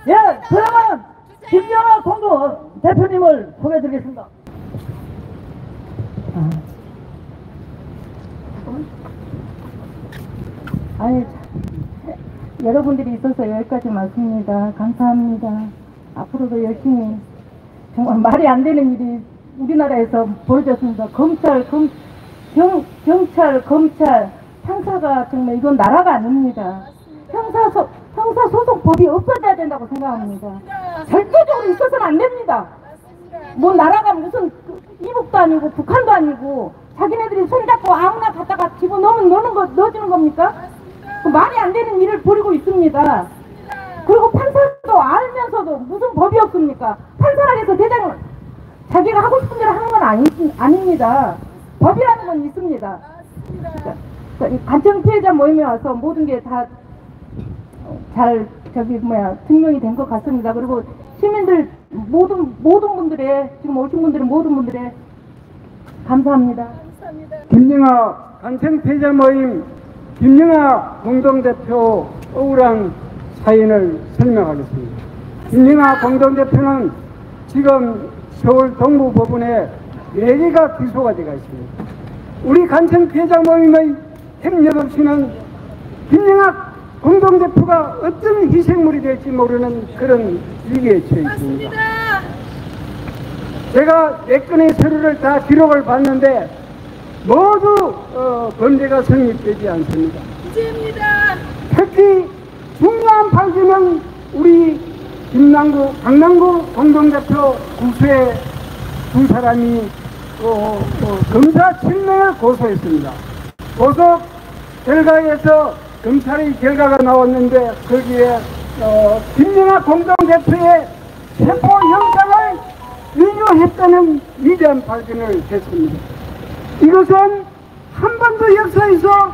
예, 그러면 김영하 공동 대표님을 소개해드리겠습니다. 아니, 여러분들이 있어서 여기까지 왔습니다. 감사합니다. 앞으로도 열심히, 정말 말이 안 되는 일이 우리나라에서 벌어졌습니다. 경찰, 검찰, 판사가 정말 이건 나라가 아닙니다. 형사소송법이 없어져야 된다고 생각합니다. 절대적으로 있어서는 안 됩니다. 뭐 나라가 무슨 이북도 아니고 북한도 아니고 자기네들이 손잡고 아무나 갖다가 넣어주는 겁니까? 그 말이 안 되는 일을 벌이고 있습니다. 그리고 판사도 알면서도 무슨 법이 없습니까? 판사라고 해서 대장을 자기가 하고 싶은 대로 하는 건 아닙니다. 법이라는 건 있습니다. 간청 피해자 모임에 와서 모든 게 다 잘 증명이 된 것 같습니다. 그리고 시민들 모든 분들의 지금 오신 분들은 모든 분들의 감사합니다. 김영하 간청 피해자 모임 김영하 공동대표 억울한 사연을 설명하겠습니다. 김영하 공동대표는 지금 서울 동부법원에 4개가 기소가 되어 있습니다. 우리 간청 피해자 모임의 협력 없이는 김영하 공동대표가 어떤 희생물이 될지 모르는 그런 위기에 처해 있습니다. 제가 4건의 서류를 다 기록을 봤는데 모두 범죄가 성립되지 않습니다. 특히 중요한 발견은 우리 강남구 공동대표 구수의 2사람이 검사 7명을 고소했습니다. 고소 결과에서 검찰의 결과가 나왔는데 거기에 김영하 공동대표의 체포 영장을 위조했다는 위대한 발견을 했습니다. 이것은 한반도 역사에서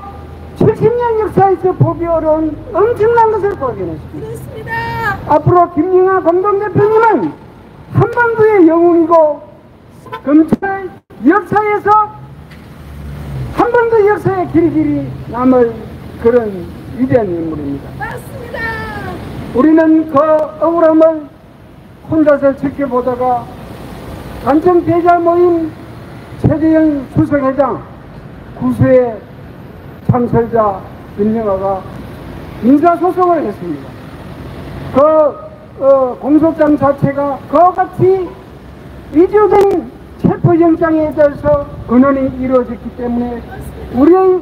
70년 역사에서 보기 어려운 엄청난 것을 발견했습니다. 그렇습니다. 앞으로 김영하 공동대표님은 한반도의 영웅이고 검찰 역사에서 한반도 역사에 길이 남을 그런 위대한 인물입니다. 맞습니다. 우리는 그 억울함을 혼자서 지켜보다가 간청 피해자 모임 최재형 수석회장 구수의 참설자 김영하가 민사소송을 했습니다. 공소장 자체가 그와 같이 위조된 체포영장에 대해서 근원이 이루어졌기 때문에 우리의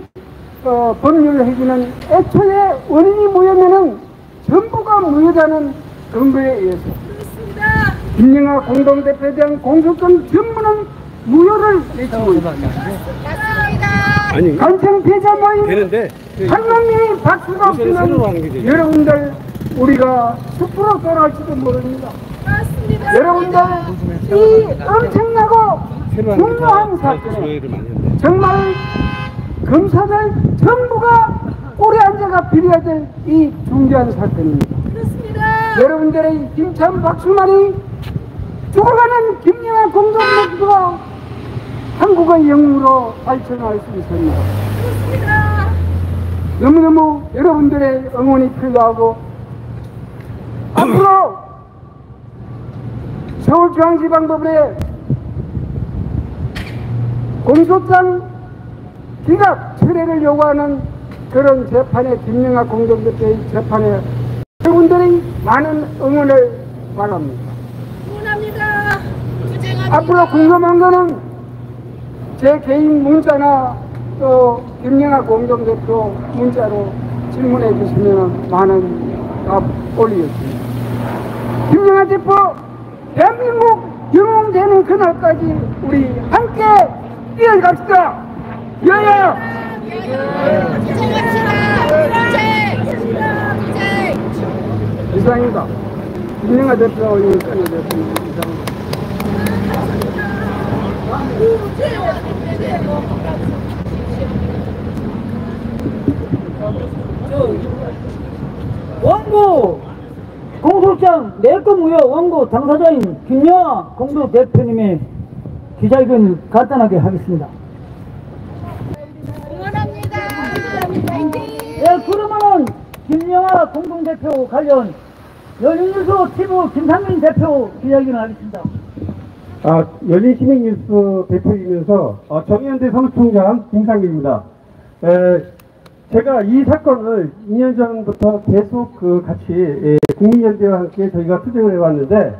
법률 회기는 애초에 원인이 무효면은 전부가 무효라는 근거에 의해서 김영하 공동대표에 대한 공소권 전부는 무효를 내치고 있습니다. 아니, 간청 피해자 모임 되는데 한 명이 박수가 없으면 여러분들 우리가 숲으로 돌아갈지도 모릅니다. 맞습니다. 여러분들 이 엄청나고 중요한 사건에 정말 검사들 전부가 꼬리 앉아가 빌어야 될 이 중요한 사건입니다. 그렇습니다. 여러분들의 힘찬 박수만이 죽어가는 김영하 공동대표가 한국의 영웅으로 발전할 수 있습니다. 그렇습니다. 너무너무 여러분들의 응원이 필요하고 앞으로 서울중앙지방법원의 공소장 기각 철회를 요구하는 그런 재판에 김영하 공동대표의 재판에 여러분들이 많은 응원을 바랍니다. 응원합니다. 앞으로 궁금한 거는 제 개인 문자나 또 김영하 공동대표 문자로 질문해 주시면 많은 답 올리겠습니다. 김영하 대표 대한민국 영웅되는 그날까지 우리 함께 뛰어갑시다. 여야! 이상입니다. 김영하 대표 이상입니다. 원고 공소장 내건 무효 원고 당사자인 김영하 공동대표님의 기자회견 간단하게 하겠습니다. 예, 그러면은 김영하 공동대표 관련 열린뉴스 TV 김상민 대표 기자회견을 하겠습니다. 열린시민뉴스 대표이면서 정의연대 사무총장 김상민입니다. 제가 이 사건을 2년 전부터 계속 같이 국민연대와 함께 저희가 투쟁을 해왔는데,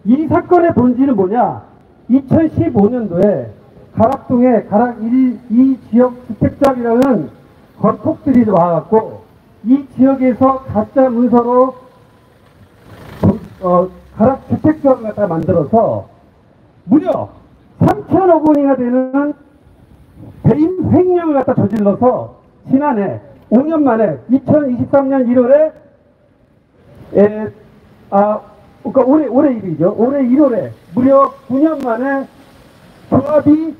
이 사건의 본질은 뭐냐? 2015년도에 가락동에 가락 1, 2 지역 주택장이라는 건폭들이 와갖고 이 지역에서 가짜 문서로 가락 주택장을 갖다 만들어서 무려 3천억 원이나 되는 배임 횡령을 갖다 저질러서 지난해 5년 만에 2023년 1월에 그러니까 올해 일이죠. 올해 1월에 무려 9년 만에 조합이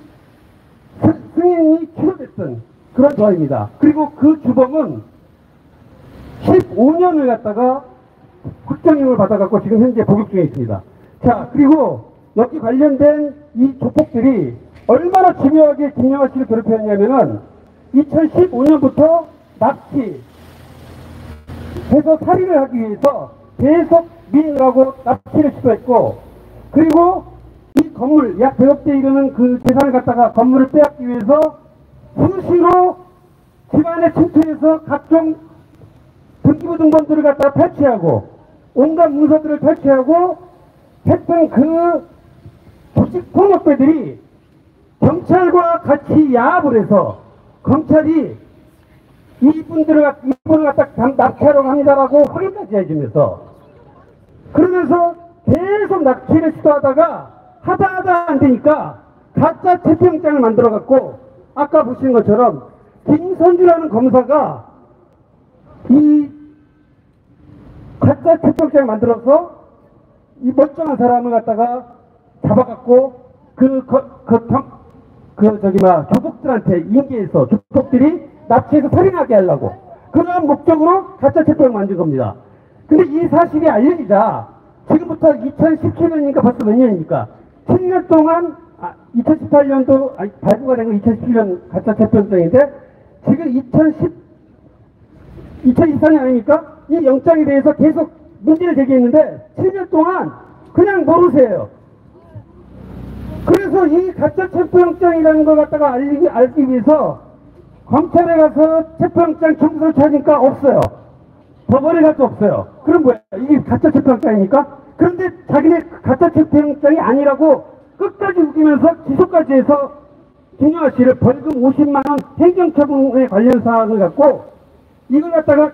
승인이 취소됐던 그런 조합입니다. 그리고 그 주범은 15년을 갖다가 국정형을 받아갖고 지금 현재 복역 중에 있습니다. 자, 그리고 여기 관련된 이 조폭들이 얼마나 집요하게 김영하 씨를 괴롭혔냐면은 2015년부터 납치 해서 살인을 하기 위해서 계속 민으라고 납치를 시도했고, 그리고 이 건물 약 100억대 이르는 그 재산을 갖다가 건물을 빼앗기 위해서 수시로 집안에 침투해서 각종 등기부 등본들을 갖다가 탈취하고 온갖 문서들을 탈취하고 했던 그 조직 폭력배들이 경찰과 같이 야합을 해서 검찰이 이분을 갖다 납치하려고 합니다라고 확인까지 해주면서, 그러면서 계속 납치를 시도하다가 하다 안 되니까 가짜 체포영장을 만들어 갖고 아까 보신 것처럼 김선주라는 검사가 이 가짜 체포영장을 만들어서 이 멀쩡한 사람을 갖다가 잡아갖고 조폭들한테 인계해서 조폭들이 납치해서 살인하게 하려고 그러한 목적으로 가짜 체포영을 만든 겁니다. 근데 이 사실이 알려지자 지금부터 2017년이니까 벌써 몇 년입니까? 7년 동안 2018년도 발부가 된 건 2017년 가짜 체포영장인데 지금 2024년 아닙니까? 이 영장에 대해서 계속 문제를 제기했는데 7년 동안 그냥 모르세요. 그래서 이 가짜 체포영장이라는 걸 갖다가 알기 위해서 검찰에 가서 체포영장 청구서를 찾으니까 없어요. 법원에 갈 수 없어요. 그럼 뭐야? 이게 가짜 체포영장입니까? 그런데 자기네 가짜 체포영장이 아니라고 끝까지 우기면서 기소까지 해서 김영하 씨를 벌금 50만원 행정처분에 관련 사항을 갖고 이걸 갖다가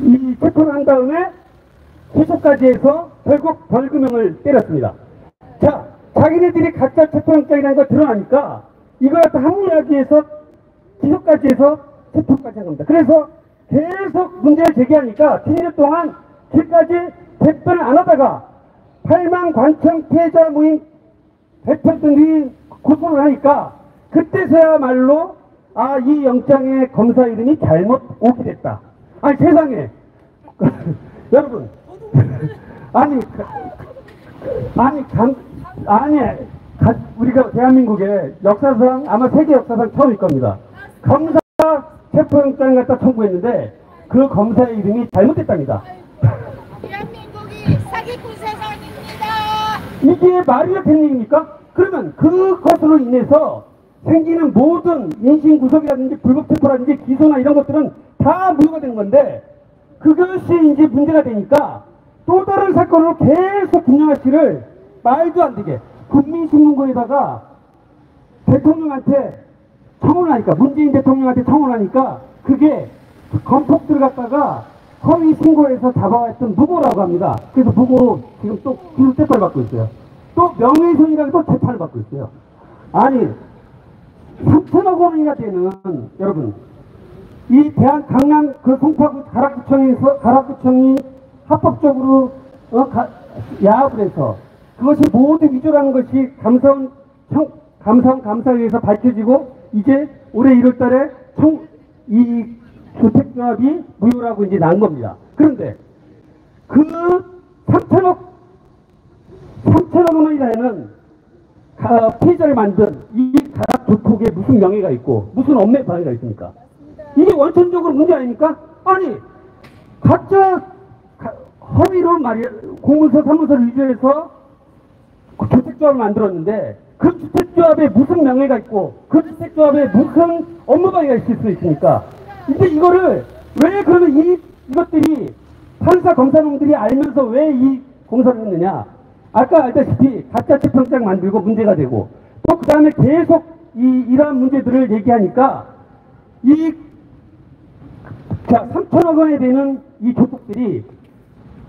이 체포를 한 다음에 기소까지 해서 결국 벌금형을 때렸습니다. 자, 자기네들이 가짜 체포영장이라는 걸 드러나니까 이걸 갖다 합리화하기 위해서 기소까지 해서 체포까지 한 겁니다. 그래서 계속 문제를 제기하니까 7년 동안 지금까지 대표를 안 하다가 8만 관청 피해자 모임 대표 등이 고소를 하니까 그때서야말로 이 영장에 검사 이름이 잘못 오게 됐다. 아니 세상에 여러분 우리가 대한민국의 역사상 아마 세계 역사상 처음일 겁니다. 검사 체포영장 갖다 청구했는데 그 검사의 이름이 잘못됐답니다. 대한민국이 사기꾼 세상입니다. 이게 말이 되는 얘기입니까? 그러면 그것으로 인해서 생기는 모든 인신구속이라든지 불법체포라든지 기소나 이런 것들은 다 무효가 되는 건데, 그것이 이제 문제가 되니까 또 다른 사건으로 계속 김영하 씨를 말도 안 되게 국민신문고에다가 대통령한테 청원을 하니까, 문재인 대통령한테 청원을 하니까 그게 건폭들 갖다가 허위 신고해서 잡아왔던 무고라고 합니다. 그래서 무고로 지금 또 기소 재판을 받고 있어요. 또 명예훼손이라고 또 재판을 받고 있어요. 아니 3천억 원이나 되는, 여러분, 이 강남 그 송파구 가락구청이 합법적으로 야합을 해서 그것이 모두 위조라는 것이 감사위에서 밝혀지고 이제 올해 1월 달에 이 주택조합이 무효라고 이제 난 겁니다. 그런데 그 3천억 원이라는 피해자를 만든 이 가락 조폭에 무슨 명예가 있고 무슨 업무 방해가 있습니까? 이게 원천적으로 문제 아닙니까? 아니 가짜 공문서 사무소를 위조해서 그 주택조합을 만들었는데 그 주택조합에 무슨 명예가 있고 그 주택조합에 무슨 업무방해가 있을 수 있습니까? 근데 이거를 왜 그러면 이것들이 판사 검사놈들이 알면서 왜 이 공사를 했느냐? 아까 알다시피 가짜 채평장 만들고 문제가 되고 또 그 다음에 계속 이러한 문제들을 얘기하니까 3천억 원에 되는 이 조폭들이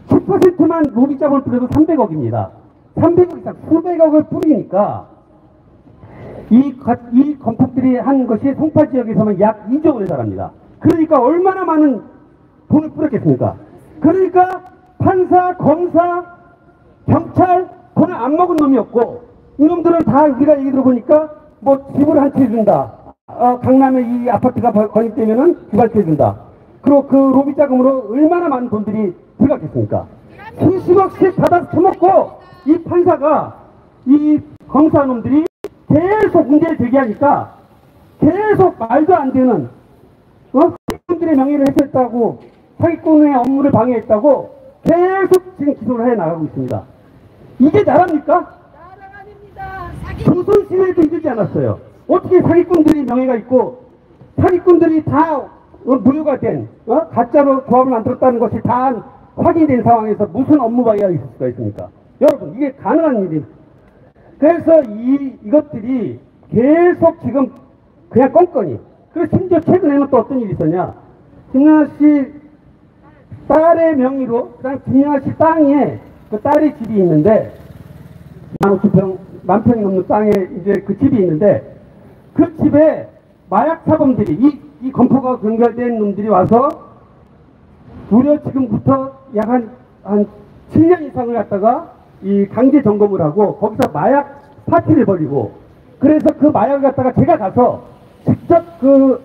10%만 로비 자본을 뿌려도 300억입니다. 300억 이상 수백억을 뿌리니까 이 건폭들이 한 것이 송파 지역에서만 약 2조 원에 달합니다. 그러니까 얼마나 많은 돈을 뿌렸겠습니까? 그러니까 판사, 검사, 경찰 돈을 안 먹은 놈이 없고 이놈들은 다 우리가 얘기 들어보니까 뭐 집을 한 채 준다. 강남에 이 아파트가 건립되면은 집 한 채 준다. 그리고 그 로비 자금으로 얼마나 많은 돈들이 들어갔겠습니까? 수십억씩 받아서 처먹고 이 판사가 이 검사놈들이 계속 문제를 제기하니까 계속 말도 안 되는 사기꾼들의 명예를 해쳤다고 사기꾼의 업무를 방해했다고 계속 지금 기소를 해 나가고 있습니다. 이게 나라입니까? 나라가 아닙니다. 사기. 조선시대에도 이르지 않았어요. 어떻게 사기꾼들이 명예가 있고 사기꾼들이 다 무효가 된 가짜로 조합을 만들었다는 것이 다 확인된 상황에서 무슨 업무 방해가 있을 수가 있습니까? 여러분 이게 가능한 일입니다. 그래서 이것들이 계속 지금 그냥 껌껌이. 그리고 심지어 최근에는 또 어떤 일이 있었냐? 김영하 씨 딸의 명의로, 그다음 김영하 씨 땅에 그 딸의 집이 있는데 10,000평이 넘는 땅에 이제 그 집이 있는데 그 집에 마약 사범들이 이 검포가 연결된 놈들이 와서 무려 지금부터 약 한 7년 이상을 갖다가 이 강제 점검을 하고 거기서 마약 파티를 벌이고 그래서 그 마약을 갖다가 제가 가서 직접 그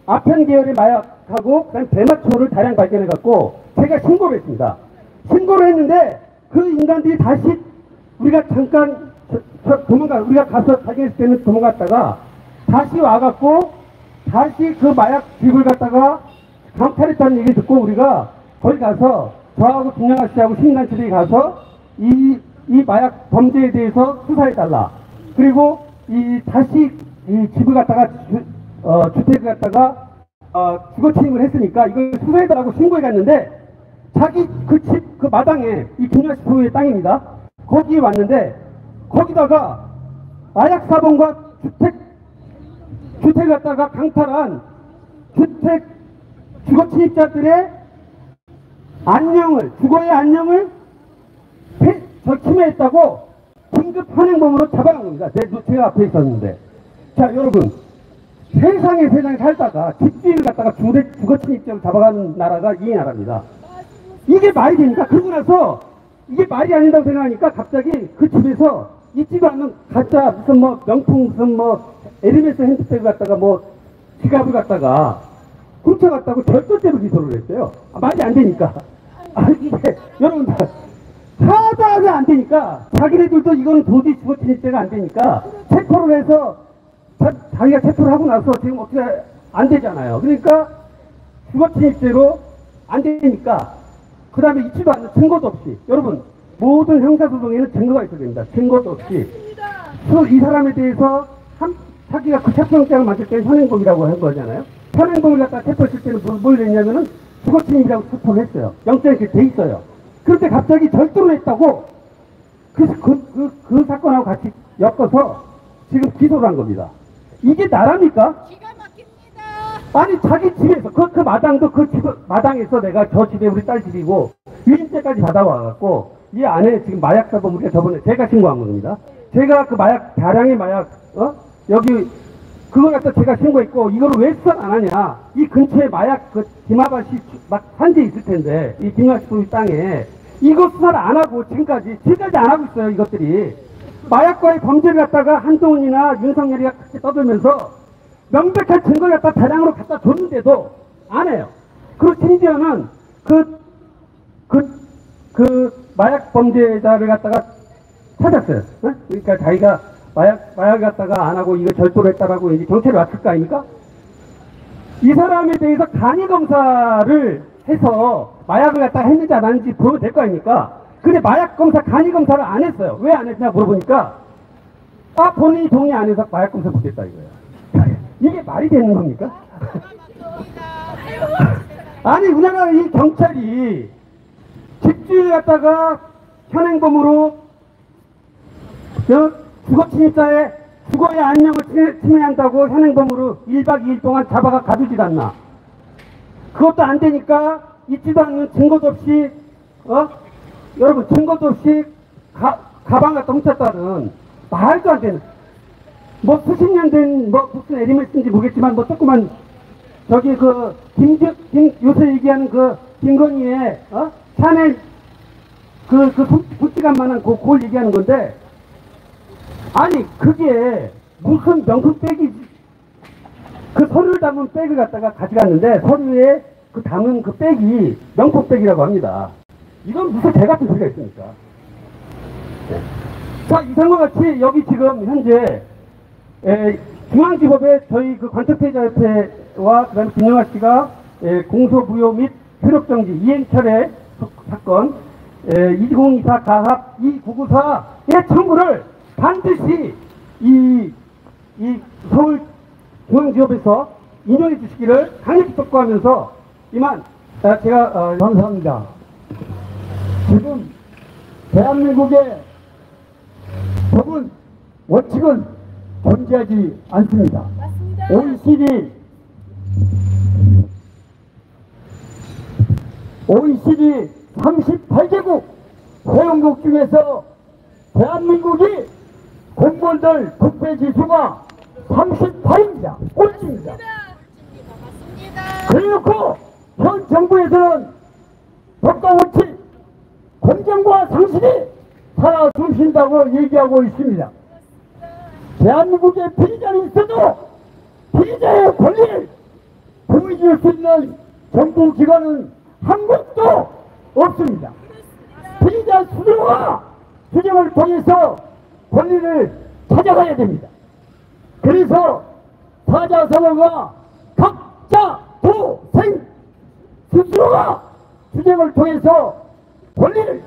아편 계열의 마약하고 그다음 대마초를 다량 발견해 갖고 제가 신고를 했습니다. 신고를 했는데 그 인간들이 다시 우리가 잠깐 우리가 가서 발견했을 때는 도망갔다가 다시 와갖고 다시 그 마약 집을 갖다가 강탈했다는 얘기를 듣고 우리가 거기 가서 저하고 김영하 씨하고 시민단체들이 가서 이 마약 범죄에 대해서 수사해달라. 그리고 다시 이 집을 갖다가 주택을 갖다가 주거 침입을 했으니까 이걸 수사해달라고 신고해 갔는데 자기 그 집 그 마당에 이 김영하 씨 소유의 땅입니다. 거기에 왔는데 거기다가 마약 사범과 주택을 갖다가 강탈한 주거 침입자들의 주거의 안녕을 침해했다고 긴급 현행범으로 잡아간 겁니다. 제가 앞에 있었는데. 자, 여러분. 세상에 살다가 집주인을 갖다가 주거 침입자를 잡아가는 나라가 이 나라입니다. 이게 말이 됩니까? 그러고 나서 이게 말이 아닌다고 생각하니까 갑자기 그 집에서 있지도 않는 가짜 무슨 뭐 명품 무슨 뭐 에르메스 핸드백을 갖다가 뭐 지갑을 갖다가 훔쳐갔다고 절도죄로 기소를 했어요. 말이 안 되니까. 이게 여러분들 하다가 안 되니까 자기네들도 이거는 도저히 주거 침입죄가 안 되니까 체포를 해서 자기가 체포를 하고 나서 지금 어떻게 안 되잖아요. 그러니까 주거 침입죄로 안 되니까 그 다음에 있지도 않는 증거도 없이 여러분 모든 형사소송에는 증거가 있어야 됩니다. 증거도 없이 이 사람에 대해서 자기가 그 체포영장을 만들 때 현행범이라고 한 거잖아요. 현행범을 갖다가 체포했을 때는 뭘 냈냐면은 주거침입이라고 체포를 했어요. 영장이 이렇게 돼 있어요. 그런데 갑자기 절도를 했다고 그 사건하고 같이 엮어서 지금 기소를 한 겁니다. 이게 나라입니까? 기가 막힙니다. 아니 자기 집에서 그 마당도 그 집 마당에서 내가 저 집에 우리 딸 집이고 유인죄까지 받아와갖고 이 안에 지금 마약 사범 우리가 저번에 제가 신고한 겁니다. 제가 그 마약 다량의 마약 여기 그걸 갖다 제가 신고했고 이거를 왜 수사 안 하냐? 이 근처에 마약 그 김하바시 막 산재 있을 텐데 이 김하바시 소유 땅에 이거 수사를 안 하고 지금까지 안 하고 있어요. 이것들이 마약과의 범죄를 갖다가 한동훈이나 윤석열이가 같이 떠들면서 명백한 증거를 갖다 다량으로 갖다 줬는데도 안 해요. 그리고 심지어는 그 마약 범죄자를 갖다가 찾았어요. 그러니까 자기가 마약 갖다가 안 하고 이거 절도를 했다라고 이제 경찰에 왔을 거 아닙니까? 이 사람에 대해서 간이 검사를 해서 마약을 갖다 했는지 안 했는지 보면 될 거 아닙니까? 근데 마약 검사, 간이 검사를 안 했어요. 왜 안 했냐 물어보니까, 본인이 동의 안 해서 마약 검사 못했다 이거예요. 이게 말이 되는 겁니까? 아니, 우리나라 이 경찰이 집주인을 갖다가 현행범으로 주거 침입자의 주거의 안녕을 침해한다고 현행범으로 1박 2일 동안 잡아가 가두질 않나. 그것도 안 되니까 있지도 않는 증거도 없이, 여러분, 증거도 없이 가방 갖다 훔쳤다는 말도 안 되는, 뭐 수십 년 된 무슨 애니메이션인지 모르겠지만 조그만 저기 요새 얘기하는 김건희의 샤넬 구찌감만한 그걸 얘기하는 건데, 아니 그게 무슨 명품백이지. 그 서류를 담은 백을 갖다가 가져갔는데 서류에 담은 그 백이 명품백이라고 합니다. 이건 무슨 개 같은 소리가 있습니까? 네. 자, 이상과 같이 여기 지금 현재 중앙지법에 저희 관특피해자협회와 그다음에 김영하 씨가 공소부여 및 효력정지 이행철회 사건 2024 가합 2994의 청구를 반드시 이 서울 중앙지법에서 인용해 주시기를 강력히 촉구하면서 이만 제가 감사합니다. 지금 대한민국의 법은 원칙은 존재하지 않습니다. 맞습니다. OECD 38개국 회원국 중에서 대한민국이 공무원들 부패지수가 38입니다. 꼴찌입니다. 맞습니다. 그래놓고 현 정부에서는 법과 원칙, 공정과 상식이 살아 숨쉰다고 얘기하고 있습니다. 대한민국에 피의자는 있어도 피의자의 권리를 보여줄 수 있는 정부기관은 한 곳도 없습니다. 피의자 스스로가 규정을 통해서 권리를 찾아가야 됩니다. 그래서 사자성어가 각자 도생, 스스로가 규정을 통해서 권리를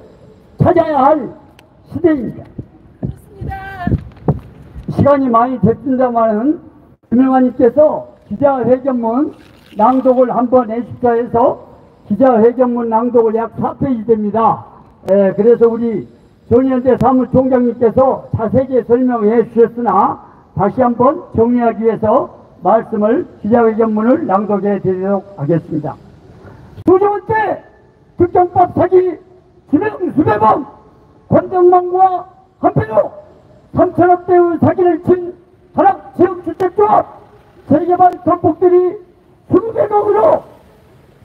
찾아야 할 시대입니다. 시간이 많이 됐습니다만은 김영환님께서 기자회견문 낭독을 한번 내십사해서 기자회견문 낭독을 약 4페이지 됩니다. 그래서 우리 정의연대 사무총장님께서 자세히 설명해 주셨으나 다시 한번 정리하기 위해서 말씀을 기자회견문을 낭독해 드리도록 하겠습니다. 두 번째, 특정법 사기, 지명 수배범, 권정만과 한편으로 3천억대의 사기를 친 한학지역주택조합 재개발 건폭들이 20개국으로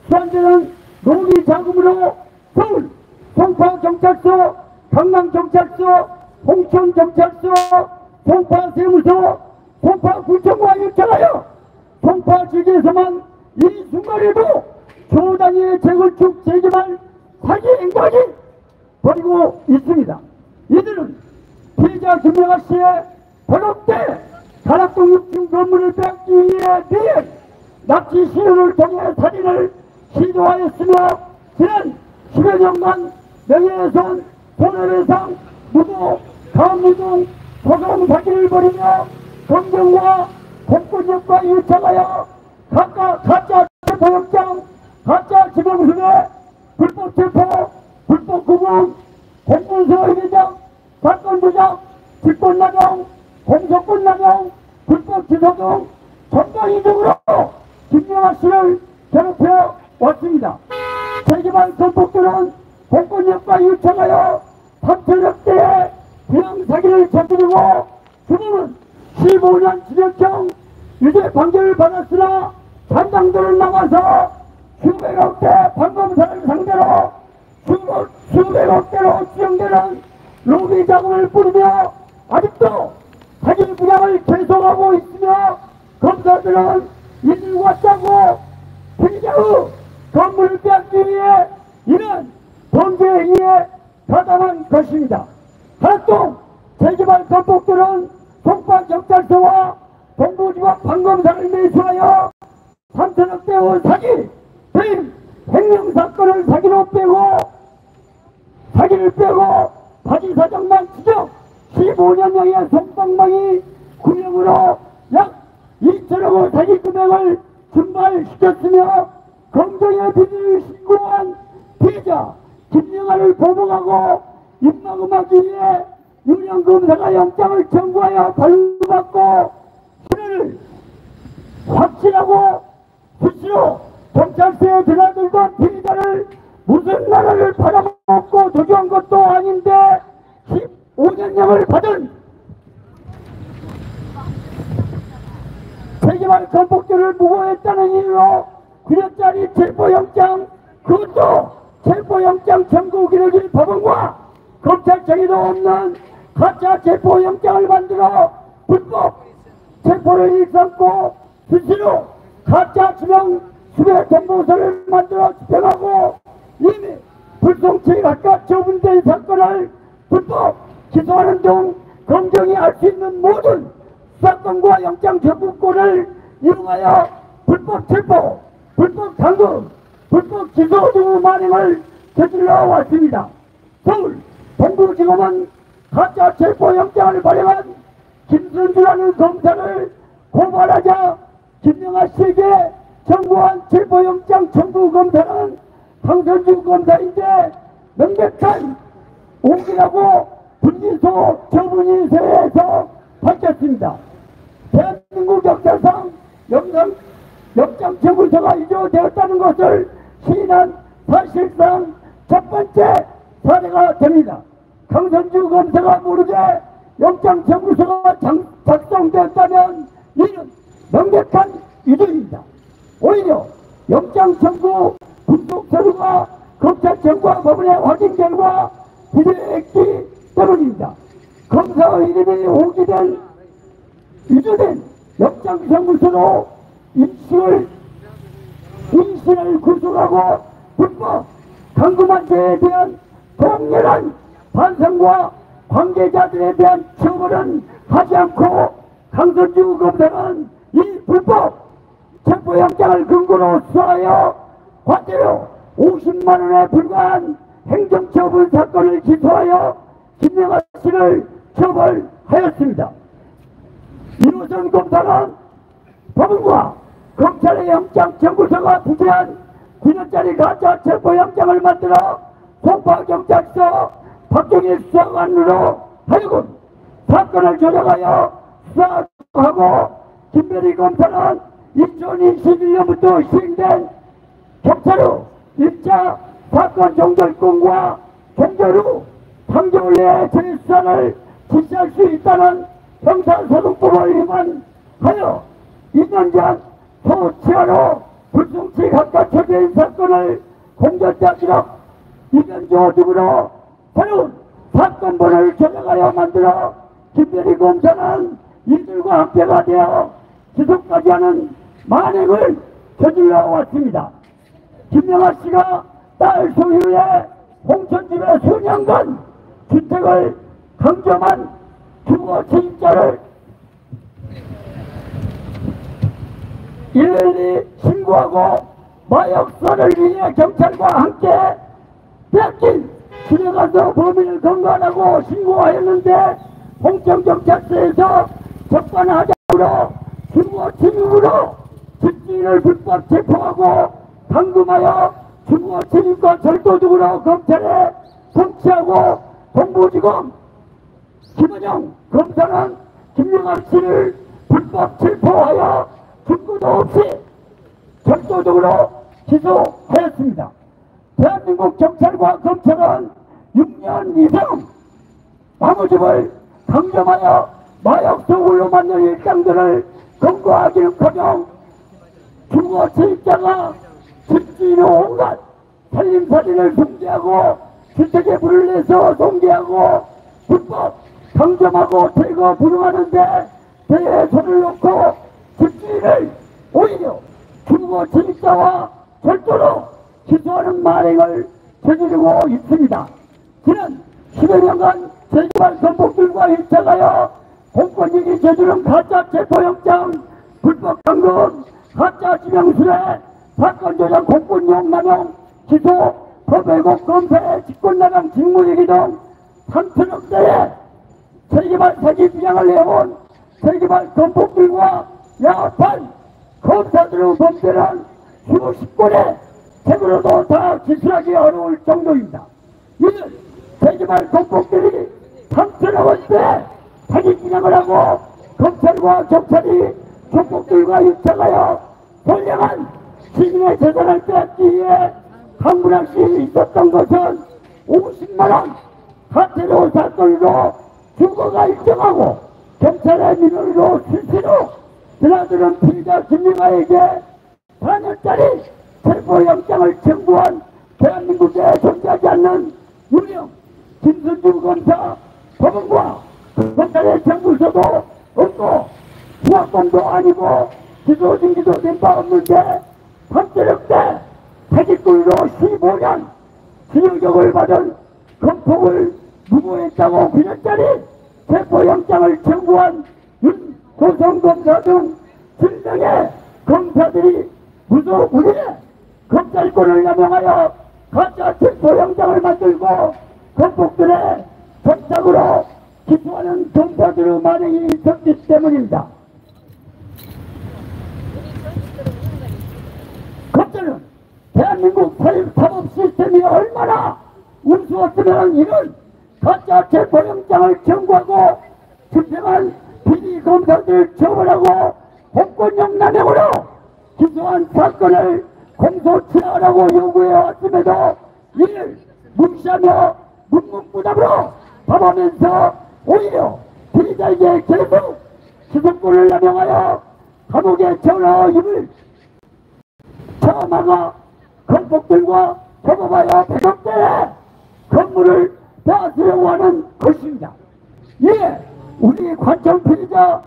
수환되는 농기 자금으로 서울 송파경찰서, 강남경찰서, 홍천경찰서, 송파세무서, 송파구청과 요청하여 송파지구에서만 이 순간에도 초단위의 재건축 재개발 사기 행각이 벌이고 있습니다. 이들은 피해자 김영하 씨의 본업대 가락동 6층 건물을 뺏기 위해 납치 시연을 통해 살인을 시도하였으며 지난 10여 년간 명예훼손, 손해배상, 무도, 가압노동, 소송 사기를 벌이며 검경과 공권력과 유착하여 각각 가짜 체포영장, 가짜 지명수배, 불법 체포, 불법 구금, 공문서 회장, 사건 조작, 직권남용, 공소권남용, 불법 기소 등 전방위적으로 김영하 씨를 괴롭혀 왔습니다. 재개발 건폭들은 공권력과 유착하여 3천억대의 비용 사기를 저지르고 주님은 15년 징역형 유죄 판결을 받았으나 잔당들을 나와서 수백억 대 판검사를 상대로 수백억 대로 추정되는 로비 자금을 뿌리며 아직도 사기 부양을 계속하고 있으며 검사들은 이들과 짜고 피의자의 건물을 빼앗기 위해 이런 범죄 행위에 가담한 것입니다. 한동 재개발 건폭들은 송파경찰서와 동부지법 판검사를 매수하여 3천억대의 사기, 배임, 횡령사건을 사기를 빼고 바지사장만 추적 15년형의 송방망이 구형으로 약 2천억의 사기 금액을 증발시켰으며 검정의 비리를 신고한 피해자 김영아를 보복하고 입막음하기 위해 유령검사가 영장을 청구하여 발부받고 신원을 확실하고 수시로 경찰서에 드나들던 피해자를 무슨 나라를 팔아먹고 도주한 것도 아닌데 15년형을 받은 세계말 건폭죄를 무고했다는 이유로 9년짜리 체포영장, 그것도 체포영장 청구 기록일 법원과 검찰청에도 없는 가짜 체포영장을 만들어 불법 체포를 일삼고 수시로 가짜 지명 수배 통보서를 만들어 집행하고 이미 불송치 각각 처분된 사건을 불법 기소하는 등 검정이 알 수 있는 모든 사건과 영장 청구권을 이용하여 불법 체포, 불법 감금, 불법 기소 등 만행을 저질러 왔습니다. 서울 동부지검은 가짜 체포영장을 발행한 김선주라는 검사를 고발하자 김영아 씨에게 청구한 체포영장 청구 검사는 강선주 검사인데 명백한 오기라고 불기소 처분인서에서 밝혔습니다. 대한민국 역사상 영장 청구서가 위조되었다는 것을 시인한 사실상 첫 번째 사례가 됩니다. 강선주 검사가 모르게 영장 청구서가 작성되었다면 이는 명백한 위조입니다. 오히려 영장 청구 분석 서류가 검찰청과 법원의 확인 결과 비례했기 때문입니다. 검사의 이름이 오기된 위조된 영장 청구서로 임신을 구속하고 불법 감금한 죄에 대한 동일한 반성과 관계자들에 대한 처벌은 하지 않고 강선주 검사는 이 불법 체포영장을 근거로 수사하여 과태료 50만원에 불과한 행정처분 사건을 기소하여 김영아 씨를 처벌하였습니다. 이호선 검사는 법원과 검찰의 영장 청구서가 부재한 9년짜리 가짜 체포영장을 만들어 송파경찰서 박종일 수사관으로 하여금 사건을 조작하여 수사하고 김대리 검사는 2021년부터 시행된 경찰 후 1차 사건 종결권과 종결 후 3개월 내에 재수사를 지시할 수 있다는 형사소송법을 위반하여 2년 전 서치하로 불송치 각각 처리된 사건을 공전자 기록 이변조 등으로 새로운 사건본을 조작하여 만들어 김대리 검사는 이들과 함께가 되어 지속까지 하는 만행을 저질러 왔습니다. 김영아 씨가 딸 소유의 홍천집에 수년간 주택을 강점한 주거 침입자를 일일이 신고하고 마약사를 위해 경찰과 함께 빼앗긴 집에 가서 범인을 검거하라고 신고하였는데 홍천경찰서에서 적반하장으로 주거 침입으로 집주인을 불법 체포하고 감금하여 주거 침입과 절도 등으로 검찰에 송치하고 동부지검 김은영 검사는 김영아 씨를 불법 체포하여 증거도 없이 절도적으로 기소하였습니다. 대한민국 경찰과 검찰은 6년 이상 나무집을 강점하여 마약 소굴로 만든 일당들을 검거하기는커녕 주거 침입자가 집주인의 온갖 살림살이를 붕괴하고 주택에 불을 내서 공개하고 불법 강점하고 대거 불응하는데 배에 손을 놓고 집주인을 오히려 주거 침입자와 절도로 기소하는 만행을 저지르고 있습니다. 지난 10여 년간 세계발 건폭들과 일착하여 공권력이 저지른 가짜 체포영장, 불법 감금, 가짜 지명수배, 사건 조작 공권력 남용 기소 법외국 검사의 직권남용 직무유기 등 3천억대의 세계발 사기 비양을 해온 세계발 건폭들과 야합한 검사들의 범죄는 수십 건의 책으로도 다 기술하기 어려울 정도입니다. 이는 세계발 건폭들이 3천억 원대 사기 비양을 하고 검찰과 경찰이 건폭들과 유착하여 선량한 시민의 재산을 빼앗기 위해 강문학시 있었던 것은 50만원 사태로 사건으로 주거가 일정하고 경찰의 민원으로 실시로 드나드는 피의자 김영아에게 4년짜리 체포영장을 청구한 대한민국에 존재하지 않는 유명 김선주 검사 법원과 검찰의 청구서도 없고 수학범도 아니고 기소 중지도 된 바 없는데 3천억대 사기꾼으로 15년 징역을 받은 검폭을 무고했다고 9년짜리 체포영장을 청구한 윤 고성검사 등 7명의 검사들이 무소불위에 검찰권을 남용하여 가짜 체포영장을 만들고 검폭들의 정착으로 기소하는 검사들의 만행이 있었기 때문입니다. 검찰은 대한민국 사법 시스템이 얼마나 우스웠으면 이런 가짜 체포영장을 청구하고 집행한 비리검사들을 처벌하고 공권력 남용으로 기소한 사건을 공소취하라고 요구해왔음에도 이를 무시하며 묵묵부답으로 밥하면서 오히려 피의자에게 계속 기소권을 남용하여 감옥에 쳐넣어 입을 처음하가 건폭들과 협업하여 100억대의 건물을 빼앗으려고 하는 것입니다. 이에 우리 관청 피의자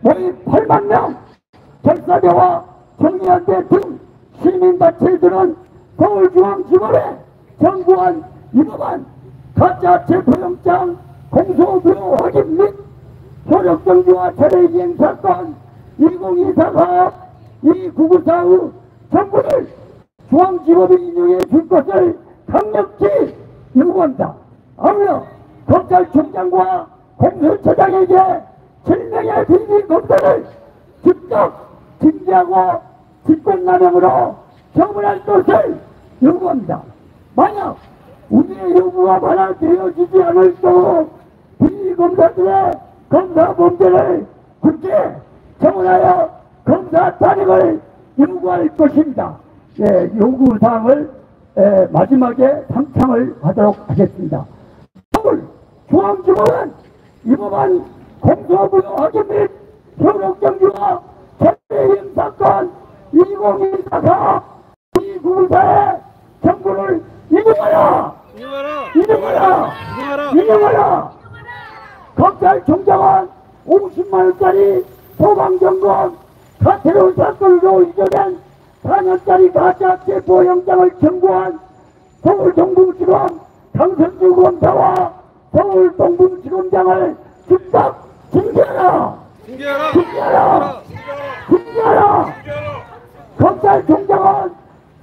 모임 8만 명 결사대와 정의연대 등 시민단체들은 서울중앙지검에 청구한 위법한 가짜 체포영장 공소무효 확인 및 효력정지와 철회이행 사건 2024가 2994의 정부를 중앙지법이 인용해 줄 것을 강력히 요구합니다. 아울러 검찰총장과 공수처장에게 7명의 비리검사를 즉각 징계하고 직권남용으로 처벌할 것을 요구합니다. 만약 우리의 요구가 받아들여지지 않을 경우 비리검사들의 검사 범죄를 굳게 처벌하여 검사 탄핵을 요구할 것입니다. 예, 요구사항을 마지막에 상창을 하도록 하겠습니다. 서울 중앙지법은 위법한 공소무효 확인 및 효력정지와 철회이행 사건 2024가 이구사의 정부를 인용하라! 검찰총장은 50만원짜리 소방점검 가태로운 사건으로 이전된 4년짜리 가짜 체포영장을 청구한 서울동부지검 강선주 검사와 서울동부지검장을 즉각 징계하라! 검찰총장은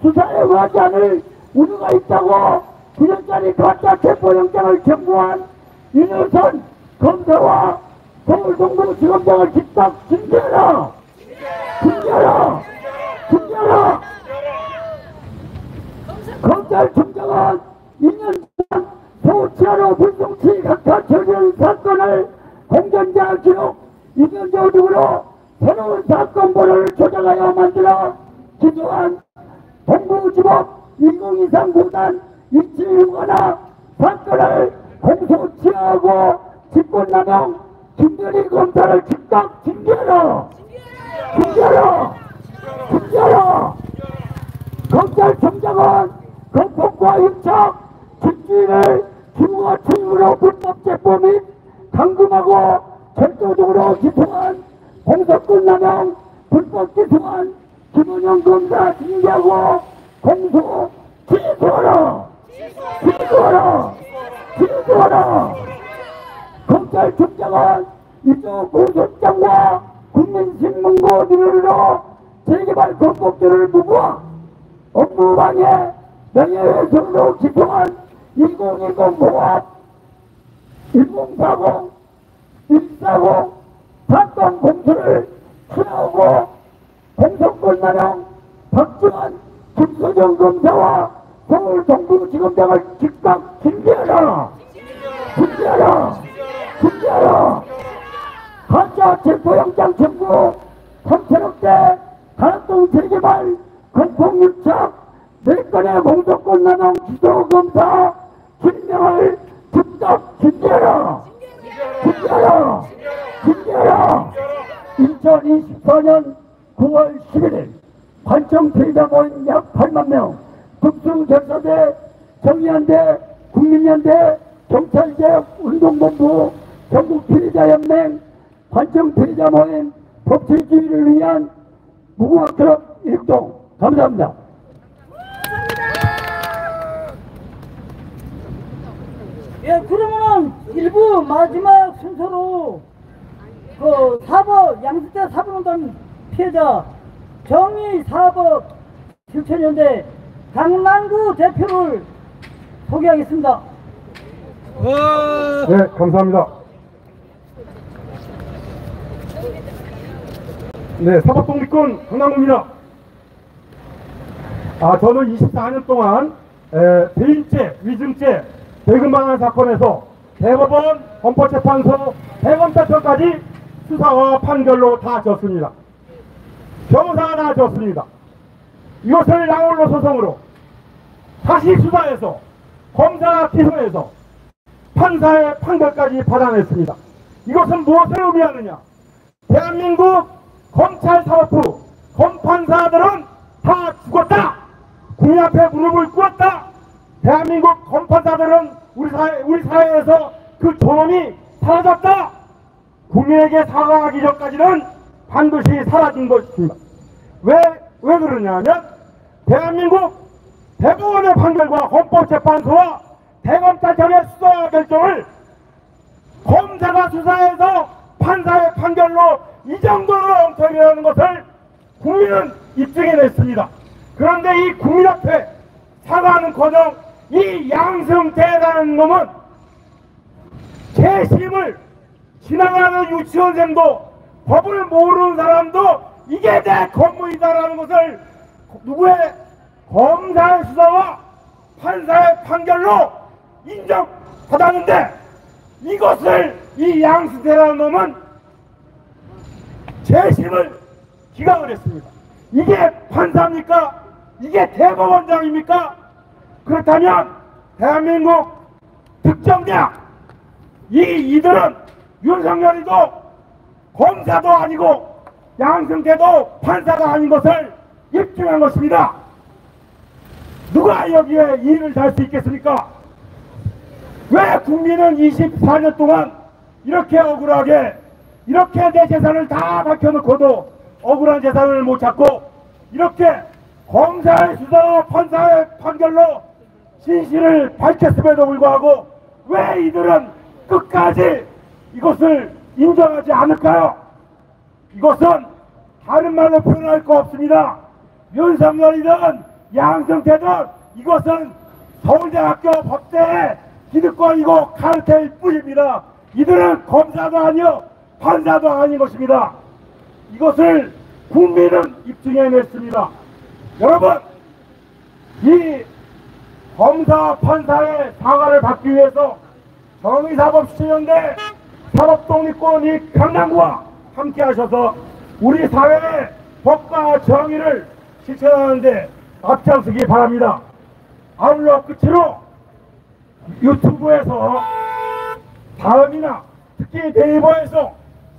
수사에 의하지 않을 우려가 있다고 9년짜리 가짜 체포영장을 청구한 윤여선 검사와 서울동부지검장을 즉각 징계하라! 검찰총장은 2년 동안 소치하로 불송치 각하 처리한 사건을 공전자 기록 2년 조직으로 새로운 사건 번호를 조작하여 만들어 기소한 동부지법 2023구단 2761 사건을 공소취하하고 직권남용 김대리 검사를 즉각 징계하라! 검찰총장은 건폭과 유착, 집주인을 기부와 책임으로 불법 체포 및 감금하고 절도적으로 기소한 공소권남용 불법 기소한 김은영 검사 징계하고 공소 취소하라! 검찰총장은 이쪽 고소장과 국민신문고 등으로 재개발 건국주를 무부하 업무방해 명예훼손으로 기소한 2010 봉합 1040 140 사건 공수를 수하고 공소권 남용 박주환 김수정 검사와 서울 동부지검장을 즉각 징계하라! 징계하라! 징계하라! 가짜 체포영장 청구 3천억대 가락동 재개발 건폭유착 4건의 공소권 남용 기소검사 실명을 즉각 징계하라! 징계하라! 징계하라! 2024년 9월 11일 관청 피해자 모임 약 8만 명 특수결사대 정의연대 국민연대 경찰개혁 운동본부 전국 피해자연맹 관청 피해자 모임 법치주의를 위한 무궁화 클럽 일동 감사합니다. 예, 그러면은 일부 마지막 순서로 그 사법 양승태 사법운동 피해자 정의사법 실천연대 강남구 대표를 소개하겠습니다. 네, 감사합니다. 네, 사법독립군 강남구입니다. 저는 24년 동안 배임죄, 위증죄, 대금방한 사건에서 대법원, 헌법재판소, 대검사청까지 수사와 판결로 다 졌습니다. 변호사가 다 졌습니다. 이것을 나홀로 소송으로 다시 수사해서 검사가 기소해서 판사의 판결까지 받아냈습니다. 이것은 무엇을 의미하느냐? 대한민국 검찰사법부 검판사들은 다 죽었다. 국민 앞에 무릎을 꿇었다. 대한민국 검판사들은 우리 사회에서 그 존엄이 사라졌다. 국민에게 사과하기 전까지는 반드시 사라진 것입니다. 왜 그러냐면 대한민국 대법원의 판결과 헌법재판소와 대검찰청의 수사 결정을 검사가 수사해서 판사의 판결로 이 정도로 엉터리라는 것을 국민은 입증해냈습니다. 그런데 이 국민 앞에 사과하는커녕 이 양승태라는 놈은 재심을 지나가는 유치원생도 법을 모르는 사람도 이게 내 건물이다라는 것을 누구의 검사의 수사와 판사의 판결로 인정받았는데 이것을 이 양승태라는 놈은 재심을 기각을 했습니다. 이게 판사입니까? 이게 대법원장입니까? 그렇다면 대한민국 특정대학 이들은 윤석열이도 검사도 아니고 양승태도 판사가 아닌 것을 입증한 것입니다. 누가 여기에 일을 잘 수 있겠습니까? 왜 국민은 24년 동안 이렇게 억울하게 이렇게 내 재산을 다 밝혀놓고도 억울한 재산을 못 찾고 이렇게 검사의 수사와 판사의 판결로 진실을 밝혔음에도 불구하고 왜 이들은 끝까지 이것을 인정하지 않을까요? 이것은 다른 말로 표현할 거 없습니다. 윤석열이든 양승태든 이것은 서울대학교 법대의 기득권이고 카르텔일 뿐입니다. 이들은 검사도 아니요 판사도 아닌 것입니다. 이것을 국민은 입증해냈습니다. 여러분, 이 검사 판사의 사과를 받기 위해서 정의사법실천연대 사법독립군 이 강남구와 함께 하셔서 우리 사회의 법과 정의를 실천하는데 앞장서기 바랍니다. 아울러 끝으로 유튜브에서 다음이나 특히 네이버에서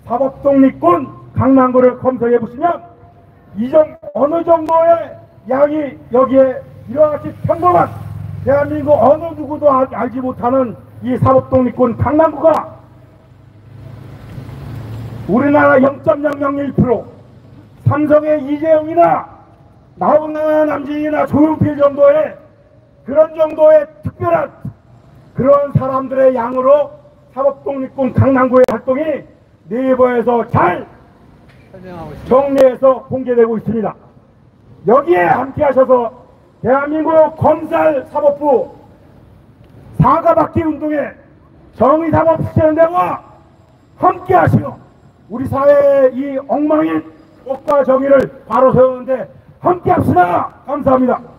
사법독립군 강남구를 검색해 보시면 어느 정도의 양이 여기에 이와 같이 평범한 대한민국 어느 누구도 알지 못하는 이 사법독립군 강남구가 우리나라 0.001% 삼성의 이재용이나 나훈아 남진이나 조용필 정도의 그런 정도의 특별한 그런 사람들의 양으로 사법독립군 강남구의 활동이 네이버에서 잘 정리해서 공개되고 있습니다. 여기에 함께 하셔서 대한민국 검찰사법부 사과받기 운동에 정의사법 실현되고 함께 하시고 우리 사회의 이 엉망인 법과 정의를 바로 세우는데 함께 합시다. 감사합니다.